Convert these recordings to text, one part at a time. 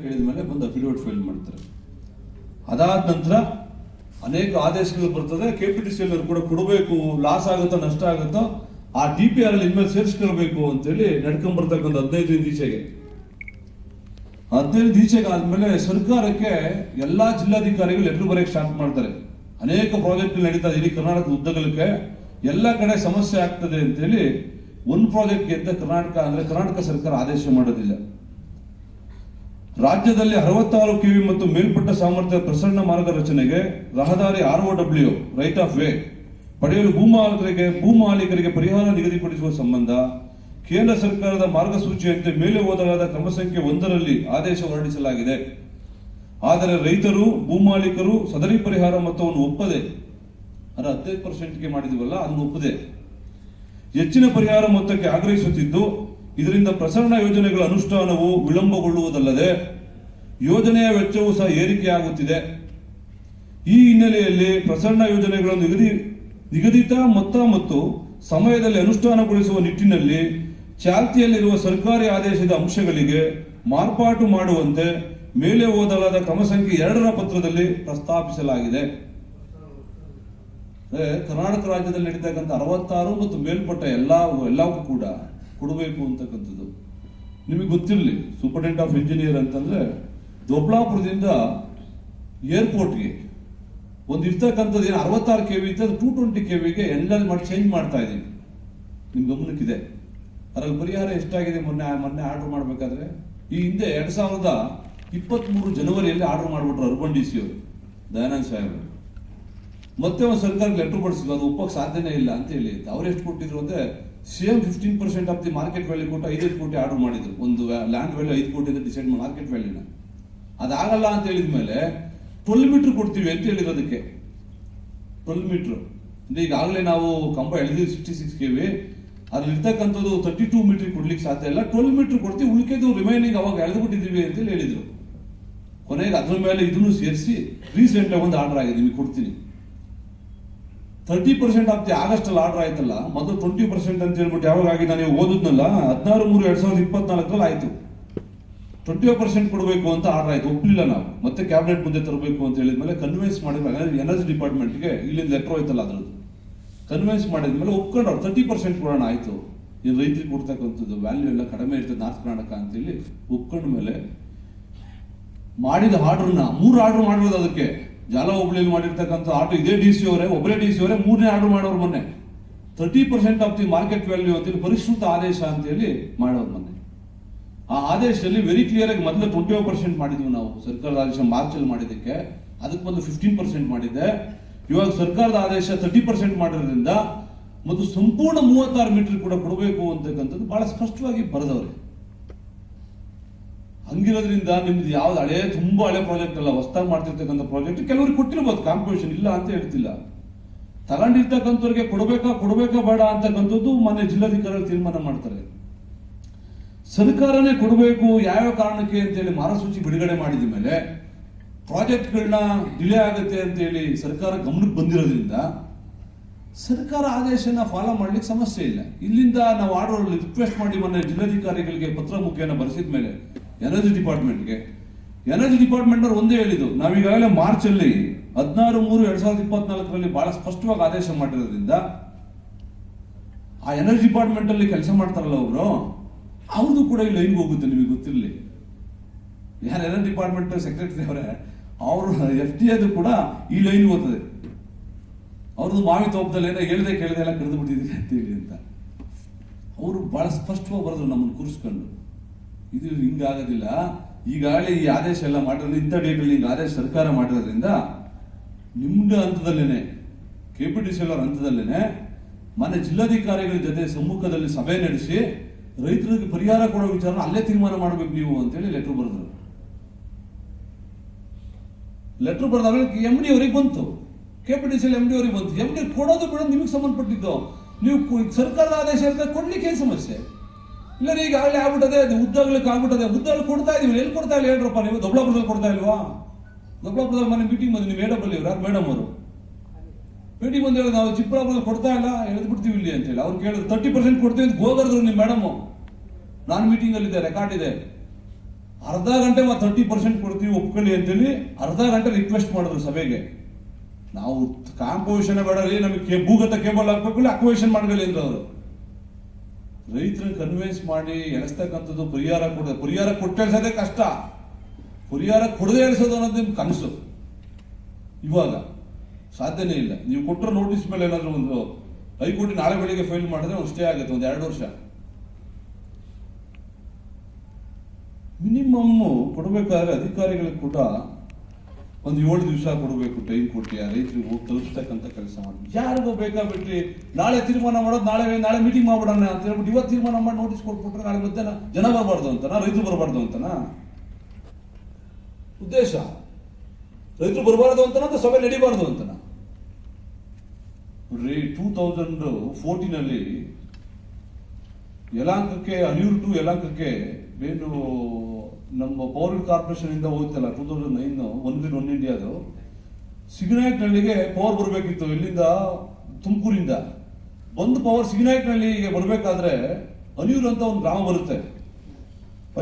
ಕೇಳಿದ ಮೇಲೆ ಬಂದು ಅಫಿಡವಿಟ್ ಫೈಲ್ ಮಾಡ್ತಾರೆ. ಅದಾದ ನಂತರ ಅನೇಕ ಆದೇಶಗಳು ಬರ್ತದೆ. ಕೆಪಿಟಿಸಿಎಲ್ ಕೂಡ ಕೊಡಬೇಕು, ಲಾಸ್ ಆಗುತ್ತೋ ನಷ್ಟ ಆಗುತ್ತೋ ಆ DPR ಅಲ್ಲಿ ಇನ್ಮೇಲೆ ಸೇರಿಸ್ಕೊಳ್ಬೇಕು ಅಂತೇಳಿ ನಡ್ಕೊಂಡ್ಬರ್ತಕ್ಕಂಥ 15 ಈಚೆಗೆ ಆದ್ಮೇಲೆ ಸರ್ಕಾರಕ್ಕೆ ಎಲ್ಲಾ ಜಿಲ್ಲಾಧಿಕಾರಿಗಳು ಲೆಟರ್ ಬರೆಯಕ್ಕೆ ಸ್ಟಾರ್ಟ್ ಮಾಡ್ತಾರೆ. ಅನೇಕ ಪ್ರಾಜೆಕ್ಟ್ ನಡೀತಾ ಇಡೀ ಕರ್ನಾಟಕದ ಉದ್ದಗಲಕ್ಕೆ ಎಲ್ಲ ಕಡೆ ಸಮಸ್ಯೆ ಆಗ್ತದೆ ಅಂತೇಳಿ ಒಂದು ಪ್ರಾಜೆಕ್ಟ್ಗೆ ಅಂತ ಕರ್ನಾಟಕ ಸರ್ಕಾರ ಆದೇಶ ಮಾಡೋದಿಲ್ಲ. ರಾಜ್ಯದಲ್ಲಿ 66 KV ಮತ್ತು ಮೇಲ್ಪಟ್ಟ ಸಾಮರ್ಥ್ಯ ಪ್ರಸರಣ ಮಾರ್ಗ ರಚನೆಗೆ ರಹದಾರಿ ROW ರೈಟ್ ಆಫ್ ವೇ ಪಡೆಯಲು ಭೂಮಾಲೀಕರಿಗೆ ಪರಿಹಾರ ನಿಗದಿಪಡಿಸುವ ಸಂಬಂಧ ಕೇಂದ್ರ ಸರ್ಕಾರದ ಮಾರ್ಗಸೂಚಿಯಂತೆ ಮೇಲೆ ಓದಲಾದ ಕ್ರಮ ಸಂಖ್ಯೆ 1ರಲ್ಲಿ ಆದೇಶ ಹೊರಡಿಸಲಾಗಿದೆ. ಆದರೆ ರೈತರು ಭೂಮಾಲೀಕರು ಸದರಿ ಪರಿಹಾರ ಮೊತ್ತವನ್ನು ಒಪ್ಪದೆ, ಅದು 15%ಗೆ ಮಾಡಿದೀವಲ್ಲ ಅದನ್ನು ಒಪ್ಪದೆ ಹೆಚ್ಚಿನ ಪರಿಹಾರ ಮೊತ್ತಕ್ಕೆ ಆಗ್ರಹಿಸುತ್ತಿದ್ದು, ಇದರಿಂದ ಪ್ರಸರಣ ಯೋಜನೆಗಳ ಅನುಷ್ಠಾನವು ವಿಳಂಬಗೊಳ್ಳುವುದಲ್ಲದೆ ಯೋಜನೆಯ ವೆಚ್ಚವೂ ಸಹ ಏರಿಕೆಯಾಗುತ್ತಿದೆ. ಈ ಹಿನ್ನೆಲೆಯಲ್ಲಿ ಪ್ರಸರಣ ಯೋಜನೆಗಳನ್ನು ನಿಗದಿತ ಮೊತ್ತ ಮತ್ತು ಸಮಯದಲ್ಲಿ ಅನುಷ್ಠಾನಗೊಳಿಸುವ ನಿಟ್ಟಿನಲ್ಲಿ ಚಾಲ್ತಿಯಲ್ಲಿರುವ ಸರ್ಕಾರಿ ಆದೇಶದ ಅಂಶಗಳಿಗೆ ಮಾರ್ಪಾಟು ಮಾಡುವಂತೆ ಮೇಲೆ ಓದಲಾದ ಕ್ರಮ ಸಂಖ್ಯೆ 2ರ ಪತ್ರದಲ್ಲಿ ಪ್ರಸ್ತಾಪಿಸಲಾಗಿದೆ. ಕರ್ನಾಟಕ ರಾಜ್ಯದಲ್ಲಿ ನಡೀತಕ್ಕಂಥ 66 ಮತ್ತು ಮೇಲ್ಪಟ್ಟ ಎಲ್ಲವೂ ಕೂಡ ಕೊಡಬೇಕು ಅಂತಕ್ಕಂಥದ್ದು ನಿಮಗೆ ಗೊತ್ತಿರಲಿ. ಸೂಪರಿಂಟೆಂಡೆಂಟ್ ಆಫ್ ಇಂಜಿನಿಯರ್ ಅಂತಂದ್ರೆ ದೊಬ್ಲಾಪುರದಿಂದ ಏರ್ಪೋರ್ಟ್ಗೆ ಒಂದು ಇರ್ತಕ್ಕಂಥದ್ದು ಏನು 66 KV ಇತ್ತು, 220 KVಗೆ ಎಲ್ಲ ಮಾಡಿ ಚೇಂಜ್ ಮಾಡ್ತಾ ಇದೀವಿ. ನಿಮ್ ಗಮನಕ್ಕಿದೆ. ಅದ್ರಲ್ಲಿ ಪರಿಹಾರ ಎಷ್ಟಾಗಿದೆ ಮೊನ್ನೆ ಆರ್ಡರ್ ಮಾಡ್ಬೇಕಾದ್ರೆ ಈ ಹಿಂದೆ 2023 ಜನವರಿಯಲ್ಲಿ ಆರ್ಡರ್ ಮಾಡ್ಬಿಟ್ರು ಅರ್ಬನ್ DC ಅವರು ದಯಾನಂದ್ ಸಾಹೇಬ್. ಮತ್ತೆ ಒಂದು ಸರ್ಕಾರಕ್ಕೆ ಲೆಟರ್ ಬಡಿಸಿದ್ರು, ಅದು ಒಪ್ಪಕ್ಕೆ ಸಾಧ್ಯನೇ ಇಲ್ಲ ಅಂತ ಹೇಳಿ. ಅವ್ರು ಎಷ್ಟು ಕೊಟ್ಟಿದ್ರು ಅಂದ್ರೆ same 15% of the market value ಕೊಟ್ಟು 5 ಕೋಟಿ ಆರ್ಡರ್ ಮಾಡಿದ್ರು. ಒಂದು ಲ್ಯಾಂಡ್ ವ್ಯಾಲ್ಯೂ 5 ಕೋಟಿ ಅಂತ ಡಿಸೈಡ್ ಮಾಡಿ ಮಾರ್ಕೆಟ್ ವ್ಯಾಲ್ಯೂನ ಅದಾಗಲ್ಲ ಅಂತ ಹೇಳಿದ ಮೇಲೆ 12 ಮೀಟರ್ ಕೊಡ್ತೀವಿ ಅಂತ ಹೇಳಿರೋದಕ್ಕೆ 12 ಮೀಟರ್ ಅಂದ್ರೆ ಈಗಾಗಲೇ ನಾವು ಕಂಬ ಎಳೆದಿವಿ 66 KV, ಅದ್ರಲ್ಲಿ ಇರ್ತಕ್ಕಂಥದ್ದು 32 ಮೀಟರ್ ಕೊಡ್ಲಿಕ್ಕೆ ಸಾಧ್ಯ ಇಲ್ಲ. 12 ಮೀಟರ್ ಕೊಡ್ತೀವಿ, ಉಳಿಕೆದು ರಿಮೈನಿಂಗ್ ಅವಾಗ ಎಳೆದುಬಿಟ್ಟಿದೀವಿ ಅಂತ ಹೇಳಿದ್ರು. ಕೊನೆಗೆ ಅದ್ರ ಮೇಲೆ ಇದನ್ನು ಸೇರಿಸಿ ರೀಸೆಂಟ್ ಆಗಿ ಒಂದು ಆರ್ಡರ್ ಆಗಿದೆ, ನಿಮಗೆ ಕೊಡ್ತೀನಿ. 30% ಆಫ್ ದಿ ಆಗಸ್ಟ್ ಅಲ್ಲಿ ಆರ್ಡರ್ ಆಯ್ತಲ್ಲ, ಮೊದಲು 20% ಅಂತ ಹೇಳ್ಬಿಟ್ಟು ಯಾವಾಗ ಆಗಿದೆ ನೀವು ಓದಿದ್ನಲ್ಲ 16/3/2024 ಆಯ್ತು. 20% ಕೊಡಬೇಕು ಅಂತ ಆರ್ಡರ್ ಆಯ್ತು, ಒಪ್ಪಲಿಲ್ಲ ನಾವು. ಮತ್ತೆ ಕ್ಯಾಬಿನೆಟ್ ಮುಂದೆ ತರಬೇಕು ಅಂತ ಹೇಳಿದ್ಮೇಲೆ ಕನ್ವಿನ್ಸ್ ಮಾಡಿದ್ಮೇಲೆ ಎನರ್ಜಿ ಡಿಪಾರ್ಟ್ಮೆಂಟ್ಗೆ ಇಲ್ಲಿಂದ ಲೆಟರ್ ಹೋಯ್ತಲ್ಲ ಅದ್ರದ್ದು ಕನ್ವಿನ್ಸ್ ಮಾಡಿದ್ಮೇಲೆ ಒಪ್ಕೊಂಡು 30% ಕೊಡೋಣ ಆಯ್ತು. ಇದು ರೈತರಿಗೆ ಕೊಡ್ತಕ್ಕಂಥದ್ದು ವ್ಯಾಲ್ಯೂ ಎಲ್ಲ ಕಡಿಮೆ ಇರ್ತದೆ ನಾರ್ತ್ ಕರ್ನಾಟಕ ಅಂತೇಳಿ ಒಪ್ಕೊಂಡ ಮೇಲೆ ಮಾಡಿದ ಆರ್ಡರ್ನ 3 ಆರ್ಡರ್ ಮಾಡಿರೋದು. ಅದಕ್ಕೆ ಜಾಲ ಹುಬ್ಳಿಯಲ್ಲಿ ಮಾಡಿರ್ತಕ್ಕಂಥ ಆರ್ಡರ್ ಇದೇ DC ಅವರೇ, ಒಬ್ಬರೇ DC ಅವರೇ 3ನೇ ಆರ್ಡರ್ ಮಾಡೋರು ಮೊನ್ನೆ. 30% ಆಫ್ ದಿ ಮಾರ್ಕೆಟ್ ವ್ಯಾಲ್ಯೂ ಅಂತೇಳಿ ಪರಿಷ್ಕೃತ ಆದೇಶ ಅಂತೇಳಿ ಮಾಡೋರು ಮೊನ್ನೆ. ಆ ಆದೇಶದಲ್ಲಿ ವೆರಿ ಕ್ಲಿಯರ್ ಆಗಿ ಮೊದಲು 20% ಮಾಡಿದ್ವಿ ನಾವು ಸರ್ಕಾರದ ಆದೇಶ ಮಾರ್ಚ್ ಅಲ್ಲಿ ಮಾಡಿದ್ದಕ್ಕೆ, ಅದಕ್ಕೆ ಮೊದಲು 15% ಮಾಡಿದ್ದೆ. ಇವಾಗ ಸರ್ಕಾರದ ಆದೇಶ 30% ಮಾಡಿರೋದ್ರಿಂದ ಮತ್ತು ಸಂಪೂರ್ಣ 36 ಮೀಟರ್ ಕೂಡ ಕೊಡಬೇಕು ಅಂತಕ್ಕಂಥದ್ದು ಬಹಳ ಸ್ಪಷ್ಟವಾಗಿ ಬರೆದವ್ರೆ. ಹಂಗಿರೋದ್ರಿಂದ ನಿಮ್ದು ಯಾವ್ದು ತುಂಬಾ ಹಳೆ ಪ್ರಾಜೆಕ್ಟ್ ಅಲ್ಲ, ಹೊಸದಾಗಿ ಮಾಡ್ತಿರ್ತಕ್ಕಂಥ ಪ್ರಾಜೆಕ್ಟ್ ಕೆಲವರಿಗೆ ಕೊಟ್ಟಿರ್ಬೋದು, ಕಾಂಪಿಟೇಷನ್ ಇಲ್ಲ ಅಂತ ಹೇಳ್ತಿಲ್ಲ. ತಗೊಂಡಿರ್ತಕ್ಕಂಥವ್ರಿಗೆ ಕೊಡಬೇಕಾ ಬೇಡ ಅಂತಕ್ಕಂಥದ್ದು ಮೊನ್ನೆ ಜಿಲ್ಲಾಧಿಕಾರಿಗಳು ತೀರ್ಮಾನ ಮಾಡ್ತಾರೆ. ಸರ್ಕಾರನೇ ಕೊಡಬೇಕು ಯಾವ ಕಾರಣಕ್ಕೆ ಅಂತೇಳಿ ಮಾರ್ಗಸೂಚಿ ಬಿಡುಗಡೆ ಮಾಡಿದ ಮೇಲೆ ಪ್ರಾಜೆಕ್ಟ್ಗಳನ್ನ ಡಿಲೇ ಆಗುತ್ತೆ ಅಂತೇಳಿ ಸರ್ಕಾರ ಗಮನಕ್ಕೆ ಬಂದಿರೋದ್ರಿಂದ ಸರ್ಕಾರ ಆದೇಶನ ಫಾಲೋ ಮಾಡ್ಲಿಕ್ಕೆ ಸಮಸ್ಯೆ ಇಲ್ಲ. ಇಲ್ಲಿಂದ ನಾವು ಆರ್ಡರ್ ರಿಕ್ವೆಸ್ಟ್ ಮಾಡಿ ಮೊನ್ನೆ ಜಿಲ್ಲಾಧಿಕಾರಿಗಳಿಗೆ ಪತ್ರ ಮುಖೇನ ಬರೆಸಿದ ಮೇಲೆ ಎನರ್ಜಿ ಡಿಪಾರ್ಟ್ಮೆಂಟ್ ಅವ್ರು ಒಂದೇ ಹೇಳಿದ್ದು, ನಾವೀಗಾಗಲೇ ಮಾರ್ಚ್ ಅಲ್ಲಿ 16/3/2024 ಬಹಳ ಸ್ಪಷ್ಟವಾಗಿ ಆದೇಶ ಮಾಡಿರೋದ್ರಿಂದ ಆ ಎನರ್ಜಿ ಡಿಪಾರ್ಟ್ಮೆಂಟ್ ಅಲ್ಲಿ ಕೆಲಸ ಮಾಡ್ತಾರಲ್ಲ ಒಬ್ರು, ಅವ್ರದ್ದು ಕೂಡ ಈ ಲೈನ್ಗೆ ಹೋಗುತ್ತೆ. ನಿಮಗೆ ಗೊತ್ತಿರಲಿ ಯಾರು ಎನರ್ಜಿ ಡಿಪಾರ್ಟ್ಮೆಂಟ್ ಸೆಕ್ರೆಟರಿ ಅವರೇ, ಅವರು FTA ಕೂಡ ಈ ಲೈನ್ಗೆ ಹೋಗ್ತದೆ. ಅವ್ರದ್ದು ಮಾವಿ ತೋಪದಲ್ಲಿ ಏನೋ ಕೇಳದೆ ಎಲ್ಲ ಕರೆದು ಬಿಟ್ಟಿದ್ದೀರಿ ಅಂತೇಳಿ ಅಂತ ಅವರು ಬಹಳ ಸ್ಪಷ್ಟವಾಗಿ ಬರೆದ್ರು ನಮ್ಮನ್ನು ಕೂರಿಸ್ಕೊಂಡು. ಇದು ಹಿಂಗಾಗೋದಿಲ್ಲ, ಈಗಾಗಲೇ ಈ ಆದೇಶ ಎಲ್ಲ ಮಾಡಿರೋದು ಇಂಥ ಡೇಟಲ್ಲಿ ಹಿಂಗೆ ಆದೇಶ ಸರ್ಕಾರ ಮಾಡಿರೋದ್ರಿಂದ ನಿಮ್ದು ಹಂತದಲ್ಲೇನೆ KPTCL ಹಂತದಲ್ಲೇನೆ ಮೊನ್ನೆ ಜಿಲ್ಲಾಧಿಕಾರಿಗಳ ಜೊತೆ ಸಮ್ಮುಖದಲ್ಲಿ ಸಭೆ ನಡೆಸಿ ರೈತರಿಗೆ ಪರಿಹಾರ ಕೊಡೋ ವಿಚಾರ ಅಲ್ಲೇ ತೀರ್ಮಾನ ಮಾಡಬೇಕು ನೀವು ಅಂತೇಳಿ ಲೆಟರ್ ಬರೆದ್ರು. ಲೆಟರ್ ಬರೆದಾಗ MD ಅವರಿಗೆ ಬಂತು, KPTCL MD ಅವರಿಗೆ ಬಂತು. MD ಕೊಡೋದು ಬಿಡೋದು ನಿಮಗೆ ಸಂಬಂಧಪಟ್ಟಿದ್ದು. ನೀವು ಸರ್ಕಾರದ ಆದೇಶ ಇರ್ತದೆ, ಕೊಡ್ಲಿಕ್ಕೆ ಏನು ಸಮಸ್ಯೆ ಇಲ್ಲ. ಈಗಾಗಲೇ ಆಗ್ಬಿಟ್ಟದೆ, ಉದ್ದಾಗ್ಲಿಕ್ಕೆ ಆಗ್ಬಿಟ್ಟದೆ. ಉದ್ದಾಗಲು ಕೊಡ್ತಾ ಇದೀವಿ, ಎಲ್ಲಿ ಕೊಡ್ತಾ ಇಲ್ಲ ಹೇಳ್ರಪ್ಪ ನೀವು? ದೊಬ್ಲಾಪುರದಲ್ಲಿ ಕೊಡ್ತಾ ಇಲ್ವಾ? ದೊಬ್ಲಾಪುರದಲ್ಲಿ ಮನೆ ಮೀಟಿಂಗ್ ಬಂದು ನೀವು AW ಯಾರು ಮೇಡಮ್ ಅವರು ಮೀಟಿಂಗ್ ಬಂದು ಹೇಳಿ ನಾವು ಚಿಕ್ಕಬಳ್ಳಾಪುರದಲ್ಲಿ ಕೊಡ್ತಾ ಇಲ್ಲ, ಎಳೆದು ಬಿಡ್ತೀವಿ ಇಲ್ಲಿ ಅಂತ ಹೇಳಿ. ಅವ್ರು ಕೇಳಿದ್ರು 30% ಕೊಡ್ತೀವಿ ಅಂತ ಗೋಗರ್ದ್ರು ನಿಮ್ಮ ಮೇಡಮ್. ನಾನು ಮೀಟಿಂಗ್ ಅಲ್ಲಿ ಇದೆ, ರೆಕಾರ್ಡ್ ಇದೆ. ಅರ್ಧ ಗಂಟೆ 30% ಕೊಡ್ತೀವಿ ಒಪ್ಕೊಳ್ಳಿ ಅಂತೇಳಿ ಅರ್ಧ ಗಂಟೆ ರಿಕ್ವೆಸ್ಟ್ ಮಾಡಿದ್ರು ಸಭೆಗೆ. ನಾವು ಕಾಂಪೋಸಿಷನ್ ಬೇಡ ರೀ, ನಮಗೆ ಭೂಗತ ಕೇಬಲ್ ಹಾಕ್ಬೇಕು, ಅಕ್ವೇಷನ್ ಮಾಡಲಿ ಅಂದ್ರೆ ಅವರು ರೈತರನ್ನ ಕನ್ವಿನ್ಸ್ ಮಾಡಿ ಎಳಿಸ್ತಕ್ಕಂಥದ್ದು ಪರಿಹಾರ ಕೊಟ್ಟು ಎಳ್ಸೋದೇ ಕಷ್ಟ. ಪರಿಹಾರ ಕೊಡದೆ ಎಳಿಸೋದು ಅನ್ನೋದು ನಿಮ್ ಕನಸು. ಇವಾಗ ಸಾಧ್ಯನೇ ಇಲ್ಲ. ನೀವು ಕೊಟ್ಟರೆ ನೋಟಿಸ್ ಮೇಲೆ ಏನಾದ್ರು ಒಂದು ಹೈಕೋರ್ಟ್ ನಾಳೆ ಬೆಳಿಗ್ಗೆ ಫೈಲ್ ಮಾಡಿದ್ರೆ ಒಂದು ಸ್ಟೇ ಆಗುತ್ತೆ, ಒಂದು 2 ವರ್ಷ. ಮಿನಿಮಮ್ ಕೊಡಬೇಕಾದ್ರೆ ಅಧಿಕಾರಿಗಳಿಗೆ ಕೂಡ ಒಂದು 7 ದಿವಸ ಕೊಡಬೇಕು, ಟೈಮ್ ಕೊಟ್ಟು ರೈತರಿಗೆ ಹೋಗಿ ತಲುಪಿಸ್ತಕ್ಕಂಥ ಕೆಲಸ ಮಾಡಿ. ಯಾರಿಗೋ ಬೇಕಾಗ್ಬಿಟ್ರಿ ನಾಳೆ ತೀರ್ಮಾನ ಮಾಡೋದು, ನಾಳೆ ಮೀಟಿಂಗ್ ಮಾಡ್ಬಿಡೋಣ ಅಂತ ಹೇಳ್ಬಿಟ್ಟು ಇವತ್ತು ತೀರ್ಮಾನ ಮಾಡಿ ನೋಟಿಸ್ ಕೊಟ್ಬಿಟ್ರೆ ನಾಳೆ ಮಧ್ಯಾಹ್ನ ಜನ ಬರಬಾರ್ದು ಅಂತನಾ, ರೈತರು ಬರಬಾರ್ದು ಅಂತನಾ ಉದ್ದೇಶ? ರೈತರು ಬರಬಾರ್ದು ಅಂತನಾ ಸಭೆ ನಡಿಬಾರ್ದು ಅಂತನಾ? ನೋಡ್ರಿ, 2014 ಯಲಾಂಕಕ್ಕೆ ಅನಿಯೂರ್ ಟು ಯಲಾಂಕಕ್ಕೆ ಏನು ನಮ್ಮ ಪವರ್ ಕಾರ್ಪೊರೇಷನ್ ಇಂದ ಹೋಗ್ತಲ್ಲ 2009 ಒನ್ ಇಂಡಿಯಾದು ಸಿಗನಾಯಕನಹಳ್ಳಿಗೆ ಪವರ್ ಬರಬೇಕಿತ್ತು. ಇಲ್ಲಿಂದ ತುಮಕೂರಿಂದ ಒಂದು ಪವರ್ ಸಿಗನಾಯಕನಹಳ್ಳಿಗೆ ಬರಬೇಕಾದ್ರೆ ಅನಿಯೂರ್ ಅಂತ ಒಂದು ಗ್ರಾಮ ಬರುತ್ತೆ.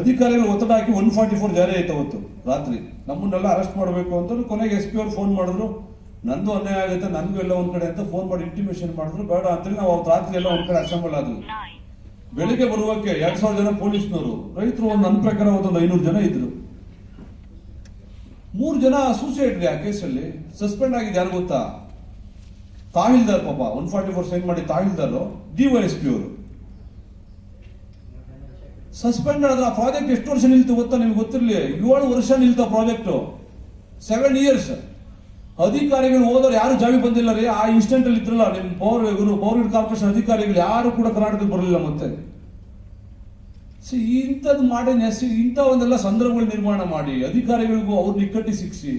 ಅಧಿಕಾರಿಗಳು ಒತ್ತಡ ಹಾಕಿ 144 ಜಾರಿ ಆಯ್ತು ಅವತ್ತು ರಾತ್ರಿ. ನಮ್ಮನ್ನೆಲ್ಲ ಅರೆಸ್ಟ್ ಮಾಡಬೇಕು ಅಂತ ಕೊನೆಗೆ SP ಅವ್ರು ಫೋನ್ ಮಾಡಿದ್ರು, ನಂದು ಅನ್ಯಾಯ ಆಗುತ್ತೆ, ನನ್ಗೂ ಎಲ್ಲ ಒಂದ್ ಕಡೆ ಅಂತ ಫೋನ್ ಮಾಡಿ ಇಂಟಿಮೇಷನ್ ಮಾಡಿದ್ರು. ಬೇಡ ಅಂತೇಳಿ ನಾವು ಅವತ್ತು ರಾತ್ರಿ ಎಲ್ಲ ಒಂದ್ ಕಡೆ ಅಸೆಂಬಲ್ ಆದ್ವಿ. ಬೆಳಿಗ್ಗೆ ಬರುವಕ್ಕೆ 2000 ಜನ ಪೊಲೀಸ್ನವರು, ರೈತರು ನನ್ನ ಪ್ರಕಾರ ಒಂದು 500 ಜನ ಇದ್ರು. 3 ಜನ ಸೂಸೈಡ್ ಆ ಕೇಸಲ್ಲಿ ಸಸ್ಪೆಂಡ್ ಆಗಿದೆ. ಯಾರು ಗೊತ್ತಾ? ತಾಹಿಲ್ದಾರ್, ಪಾಪ 144 ಸೈನ್ ಮಾಡಿ ತಾಹಿಲ್ದಾರ್ DYSP ಅವರು ಸಸ್ಪೆಂಡ್ ಆದ್ರೆ. ಆ ಪ್ರಾಜೆಕ್ಟ್ ಎಷ್ಟು ವರ್ಷ ನಿಲ್ತು ಗೊತ್ತಾ? ನಿಮ್ಗೆ ಗೊತ್ತಿರಲಿ, 7 ವರ್ಷ ನಿಲ್ತ ಪ್ರಾಜೆಕ್ಟ್, 7 years. ಅಧಿಕಾರಿಗಳು ಹೋದವ್ರು ಯಾರು ಜಾವಿ ಬಂದಿಲ್ಲ ರೀ. ಆ ಇನ್ಸ್ಟೆಂಟ್ ಅಲ್ಲಿ ಇದ್ರಲ್ಲ ನಿಮ್ ಪವರ್ ಕಾರ್ಪೊರೇಷನ್ ಅಧಿಕಾರಿಗಳು ಯಾರು ಕೂಡ ಕರ್ನಾಟಕಕ್ಕೆ ಬರಲಿಲ್ಲ. ಮತ್ತೆ ಇಂಥದ್ದು ಮಾಡಿ ಇಂಥ ಒಂದೆಲ್ಲ ಸಂದರ್ಭಗಳು ನಿರ್ಮಾಣ ಮಾಡಿ ಅಧಿಕಾರಿಗಳಿಗೂ ಅವ್ರನ್ನ ಇಕ್ಕಟ್ಟಿ ಶಿಕ್ಷಿ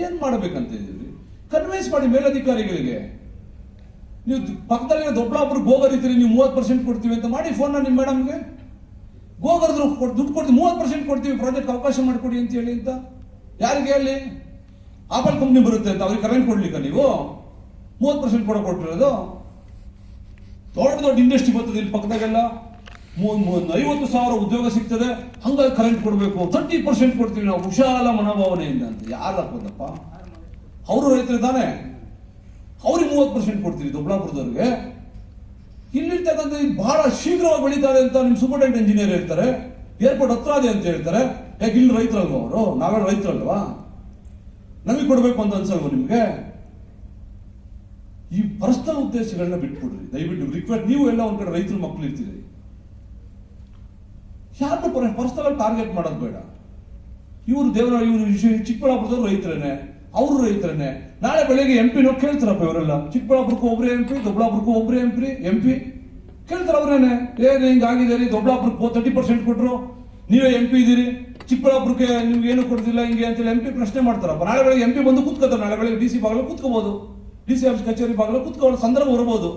ಏನ್ ಮಾಡ್ಬೇಕಂತ ಇದ್ದೀವಿ? ಕನ್ವಿನ್ಸ್ ಮಾಡಿ ಮೇಲಧಿಕಾರಿಗಳಿಗೆ. ನೀವು ಪಕ್ಕದಲ್ಲಿ ದೊಡ್ಡಬಳ್ಳಾಪುರಕ್ಕೆ ಹೋಗೋದಿದ್ದೀರಿ, ನೀವು 30% ಕೊಡ್ತೀವಿ ಅಂತ ಮಾಡಿ ಫೋನ್ ನಿಮ್ಮ ಮೇಡಮ್ಗೆ ಗೋಗರ್ದ್ರು ದುಡ್ಡು ಕೊಡ್ತೀವಿ, 30% ಕೊಡ್ತೀವಿ, ಪ್ರಾಜೆಕ್ಟ್ ಅವಕಾಶ ಮಾಡಿಕೊಡಿ ಅಂತ ಹೇಳಿ ಅಂತ. ಯಾರಿಗೆ ಹೇಳಿ? ಆಪಲ್ ಕಂಪ್ನಿ ಬರುತ್ತೆ ಅಂತ ಅವ್ರಿಗೆ ಕರೆಂಟ್ ಕೊಡ್ಲಿಕ್ಕೆ ನೀವು 30% ಕೊಟ್ಟಿರೋದು? ದೊಡ್ಡ ಇಂಡಸ್ಟ್ರಿ ಬರ್ತದೆ ಇಲ್ಲಿ ಪಕ್ಕದಾಗೆಲ್ಲ, 50,000 ಉದ್ಯೋಗ ಸಿಗ್ತದೆ, ಹಂಗಾಗಿ ಕರೆಂಟ್ ಕೊಡಬೇಕು, 30% ಕೊಡ್ತೀವಿ ನಾವು ವಿಶಾಲ ಮನೋಭಾವನೆಯಿಂದ ಅಂತ. ಯಾರು ಹಾಕೋದಪ್ಪ? ಅವರು ರೈತರು ತಾನೆ, ಅವ್ರಿಗೆ 30% ಕೊಡ್ತೀವಿ ದೊಡ್ಡಬಳ್ಳಾಪುರದವ್ರಿಗೆ. ಇಲ್ಲಿರ್ತಕ್ಕಂಥ ಬಹಳ ಶೀಘ್ರವಾಗಿ ಬೆಳೀತಾರೆ ಅಂತ ನಿಮ್ ಸೂಪರ್ಡೆಂಟ್ ಇಂಜಿನಿಯರ್ ಹೇಳ್ತಾರೆ, ಏರ್ಪೋರ್ಟ್ ಹತ್ರ ಇದೆ ಅಂತ ಹೇಳ್ತಾರೆ. ಯಾಕೆ ಇಲ್ಲಿ ರೈತರಲ್ವಾ ಅವರು? ನಾವೇ ರೈತರಲ್ವಾ? ನಮಗೆ ಕೊಡಬೇಕು ಅಂತ ಅನ್ಸಲ್ವ ನಿಮ್ಗೆ? ಈ ಪರ್ಸನಲ್ ಉದ್ದೇಶಗಳನ್ನ ಬಿಟ್ಬಿಡ್ರಿ ದಯವಿಟ್ಟು. ರಿಕ್ವೆಸ್ಟ್, ನೀವು ಎಲ್ಲ ಒಂದ್ ಕಡೆ ರೈತರ ಮಕ್ಕಳು ಇರ್ತೀರಿ, ಯಾರನ್ನ ಪರ್ಸನಲ್ ಟಾರ್ಗೆಟ್ ಮಾಡೋದು ಬೇಡ. ಇವರು ಚಿಕ್ಕಬಳ್ಳಾಪುರದವ್ರು ರೈತರೇನೆ, ಅವರು ರೈತರೇನೆ. ನಾಳೆ ಬೆಳಿಗ್ಗೆ MP ಕೇಳ್ತಾರಪ್ಪ ಇವರೆಲ್ಲ, ಚಿಕ್ಕಬಳ್ಳಾಪುರಕ್ಕೂ ಒಬ್ಬರೇ MP, ದೊಡ್ಡಬಳ್ಳಾಪುರಕ್ಕೂ ಒಬ್ಬರೇ MP ಕೇಳ್ತಾರ ಅವ್ರೇನೆ. ಏನ್ ಹಿಂಗಾಗಿದೆ ರೀ, ದೊಡ್ಡಬಳ್ಳಾಪುರಕ್ಕೂ 30% ಕೊಟ್ರು, ನೀವೇ MP ಇದೀರಿ, ಚಿಕ್ಕಬಳ್ಳಾಪುರಕ್ಕೆ ನಿಮ್ಗೆ ಏನು ಕೊಡ್ತಿಲ್ಲ ಹಿಂಗೆ ಅಂತೇಳಿ MP ಪ್ರಶ್ನೆ ಮಾಡ್ತಾರಪ್ಪ. ನಾಳೆ ಬೆಳಗ್ಗೆ MP ಬಂದು ಕೂತ್ಕೋತಾರೆ, ನಾಳೆ ಬೆಳಗ್ಗೆ DC ಬಾಗಲ ಕೂತ್ಕೋಬಹುದು, DC ಆಫೀಸ್ ಕಚೇರಿ ಬಾಗಲ ಕೂತ್ಕೊಳ್ಳೋ ಸಂದರ್ಭ ಬರಬಹುದು.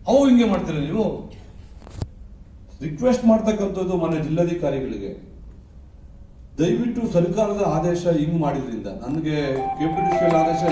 ಅವು ಹಿಂಗೆ ಮಾಡ್ತೀರ ನೀವು? ರಿಕ್ವೆಸ್ಟ್ ಮಾಡ್ತಕ್ಕಂಥದ್ದು ಮನೆ ಜಿಲ್ಲಾಧಿಕಾರಿಗಳಿಗೆ, ದಯವಿಟ್ಟು ಸರ್ಕಾರದ ಆದೇಶ ಹಿಂಗ್ ಮಾಡಿದ್ರಿಂದ ನನಗೆ KPTCL ಆದೇಶ